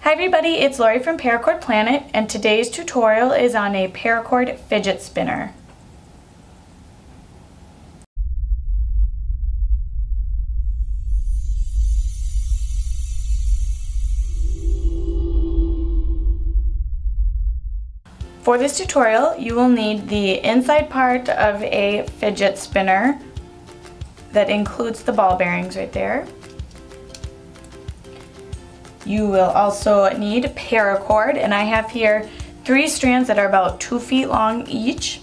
Hi everybody, it's Lori from Paracord Planet, and today's tutorial is on a Paracord Fidget Spinner. For this tutorial, you will need the inside part of a fidget spinner that includes the ball bearings right there. You will also need paracord, and I have here 3 strands that are about 2 feet long each.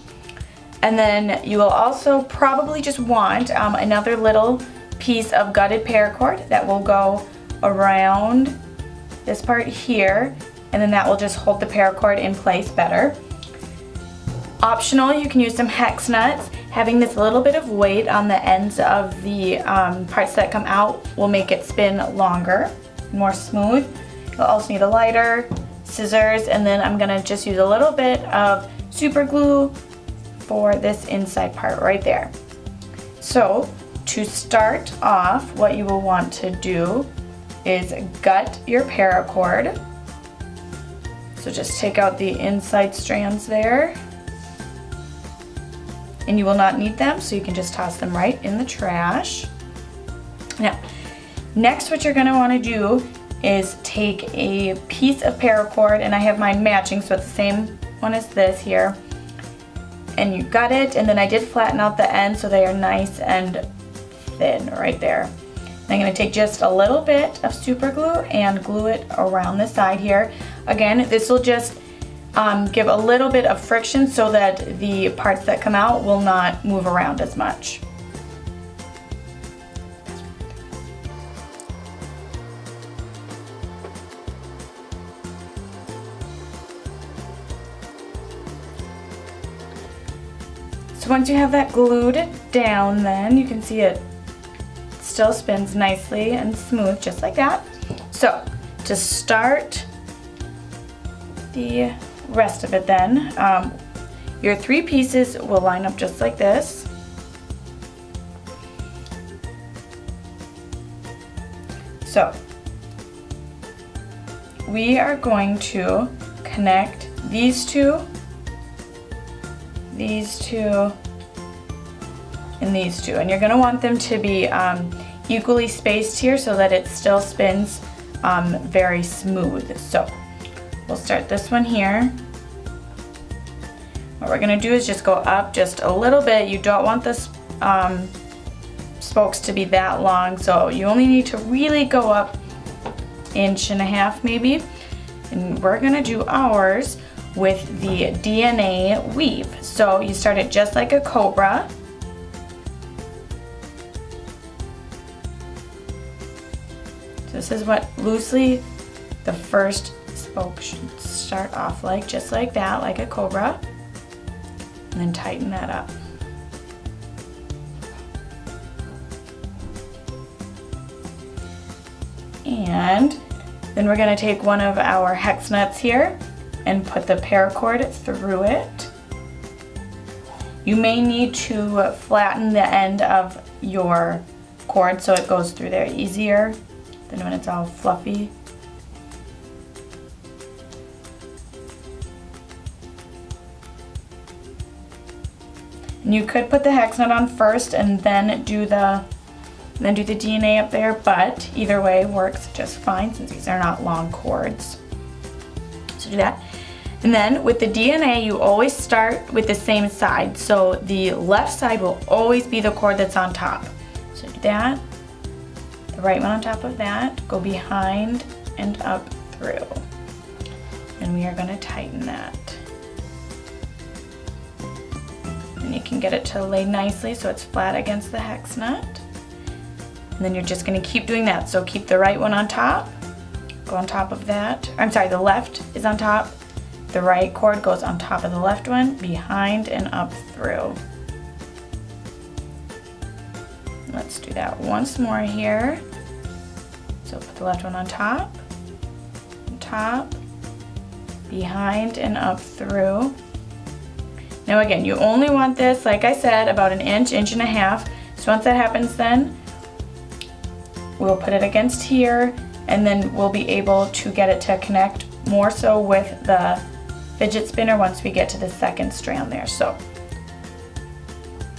And then you will also probably just want another little piece of gutted paracord that will go around this part here, and then that will just hold the paracord in place better. Optional, you can use some hex nuts. Having this little bit of weight on the ends of the parts that come out will make it spin longer, more smooth. You'll also need a lighter, scissors, and then I'm gonna just use a little bit of super glue for this inside part right there. So to start off, what you will want to do is gut your paracord. So just take out the inside strands there, and you will not need them, so you can just toss them right in the trash. Now, next what you're going to want to do is take a piece of paracord, and I have mine matching, so it's the same one as this here, and you gut it, and then I did flatten out the ends so they are nice and thin right there. And I'm going to take just a little bit of super glue and glue it around the side here. Again, this will just give a little bit of friction so that the parts that come out will not move around as much. So once you have that glued down, then you can see it still spins nicely and smooth, just like that. So to start the rest of it then, your 3 pieces will line up just like this. So we are going to connect these two, and these two, and you're going to want them to be equally spaced here so that it still spins very smooth. So we'll start this one here. What we're going to do is just go up just a little bit. You don't want the spokes to be that long, so you only need to really go up 1.5 inches maybe. And we're going to do ours with the DNA weave. So you start it just like a cobra. This is what loosely the first spoke should start off like, just like that, like a cobra, and then tighten that up. And then we're going to take one of our hex nuts here and put the paracord through it. You may need to flatten the end of your cord so it goes through there easier than when it's all fluffy. And you could put the hex nut on first and then do the DNA up there, but either way works just fine since these are not long cords. So do that. And then with the DNA, you always start with the same side. So the left side will always be the cord that's on top. So do that. The right one on top of that, go behind and up through. And we are going to tighten that. And you can get it to lay nicely so it's flat against the hex nut. And then you're just going to keep doing that. So keep the right one on top, go on top of that. I'm sorry, the left is on top. The right cord goes on top of the left one, behind and up through. Let's do that once more here. So put the left one on top, behind and up through. Now again, you only want this, like I said, about 1 inch, 1.5 inches. So once that happens, then we'll put it against here and then we'll be able to get it to connect more so with the fidget spinner once we get to the second strand there. So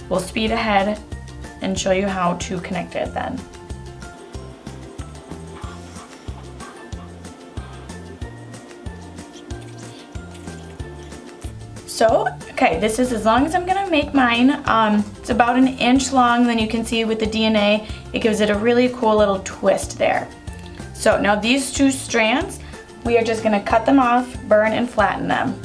we'll speed ahead and show you how to connect it then. So, okay, this is as long as I'm gonna make mine. It's about 1 inch long, then you can see with the DNA, it gives it a really cool little twist there. So now these 2 strands, we are just gonna cut them off, burn and flatten them.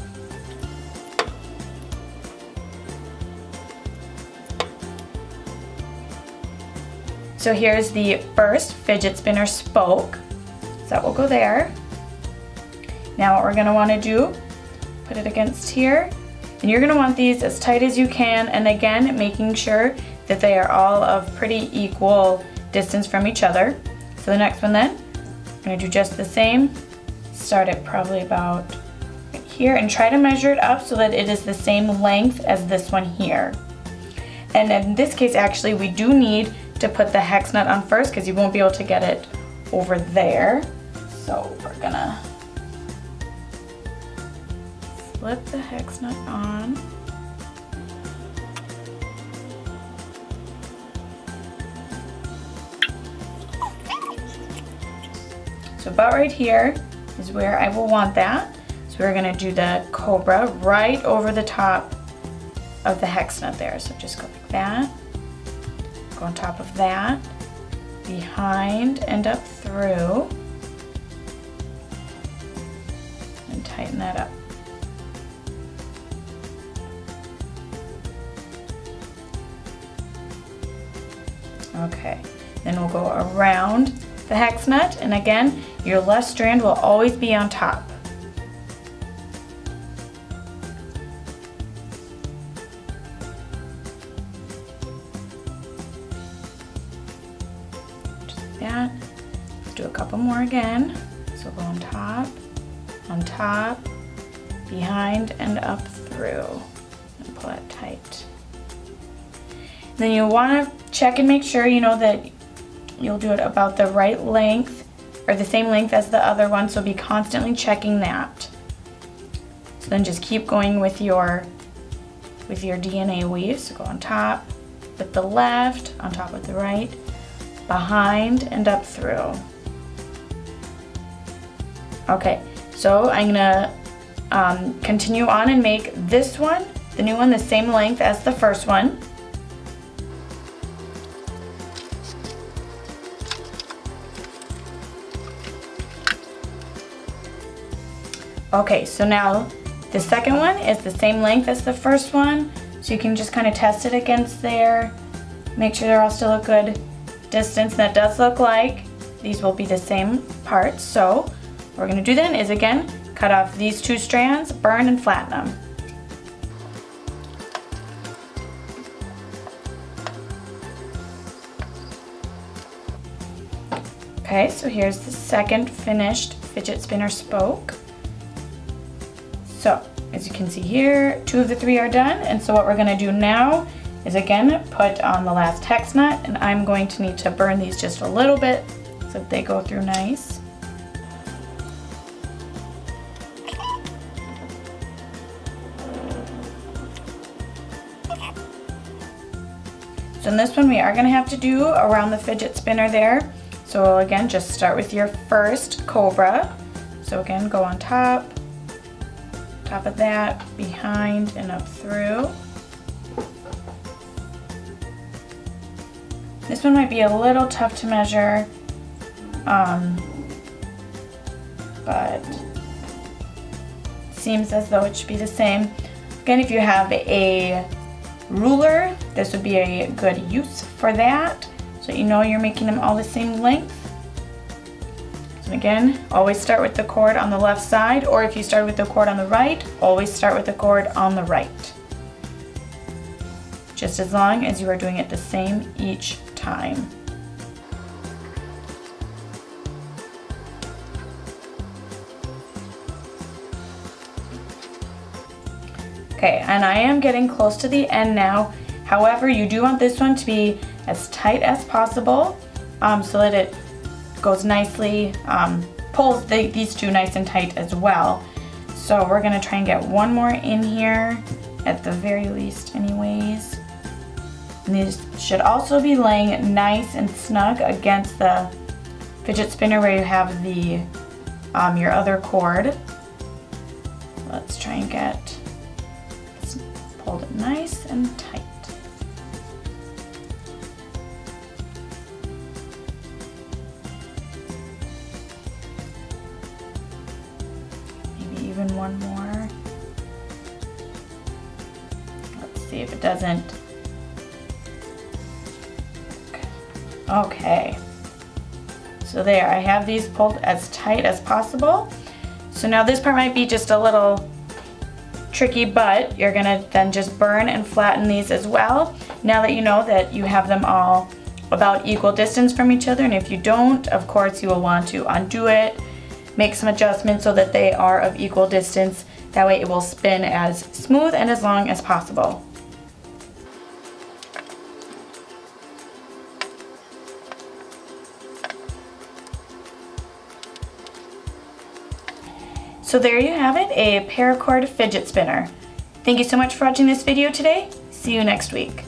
So here's the first fidget spinner spoke. So that will go there. Now what we're gonna wanna do, put it against here. And you're gonna want these as tight as you can, and again, making sure that they are all of pretty equal distance from each other. So the next one then, I'm gonna do just the same. Start it probably about right here and try to measure it up so that it is the same length as this one here. And in this case, actually, we do need to put the hex nut on first because you won't be able to get it over there. So we're gonna slip the hex nut on. So about right here is where I will want that. So we're gonna do the cobra right over the top of the hex nut there. So just go like that, go on top of that, behind and up through, and tighten that up. Okay, then we'll go around the hex nut, and again, your left strand will always be on top. Just like that. Let's do a couple more again. So go on top, behind and up through, and pull it tight. Then you'll want to check and make sure you know that you'll do it about the right length or the same length as the other one, so be constantly checking that. So then just keep going with your DNA weave. So go on top with the left, on top with the right, behind and up through. Okay, so I'm gonna continue on and make this one, the new one, the same length as the first one. Okay, so now the second one is the same length as the first one, so you can just kind of test it against there, make sure they're all still a good distance. That does look like these will be the same parts. So what we're going to do then is again cut off these 2 strands, burn and flatten them. Okay, so here's the second finished fidget spinner spoke. So, as you can see here, 2 of the 3 are done, and so what we're going to do now is again put on the last hex nut, and I'm going to need to burn these just a little bit so that they go through nice. So in this one we are going to have to do around the fidget spinner there. So again, just start with your first cobra. So again, go on top of that, behind and up through. This one might be a little tough to measure, but seems as though it should be the same. Again, if you have a ruler, this would be a good use for that, so you know you're making them all the same length. And again, always start with the cord on the left side, or if you start with the cord on the right, always start with the cord on the right. Just as long as you are doing it the same each time. Okay, and I am getting close to the end now. However, you do want this one to be as tight as possible so that it goes nicely, pulls these two nice and tight as well. So we're gonna try and get one more in here, at the very least anyways. And these should also be laying nice and snug against the fidget spinner where you have the your other cord. Let's try and get this pulled nice and tight. Maybe even one more. Let's see if it doesn't. Okay. So there, I have these pulled as tight as possible. So now this part might be just a little tricky, but you're gonna then just burn and flatten these as well. Now that you know that you have them all about equal distance from each other, and if you don't, of course you will want to undo it, make some adjustments so that they are of equal distance. That way it will spin as smooth and as long as possible. So there you have it, a Paracord Fidget Spinner. Thank you so much for watching this video today. See you next week.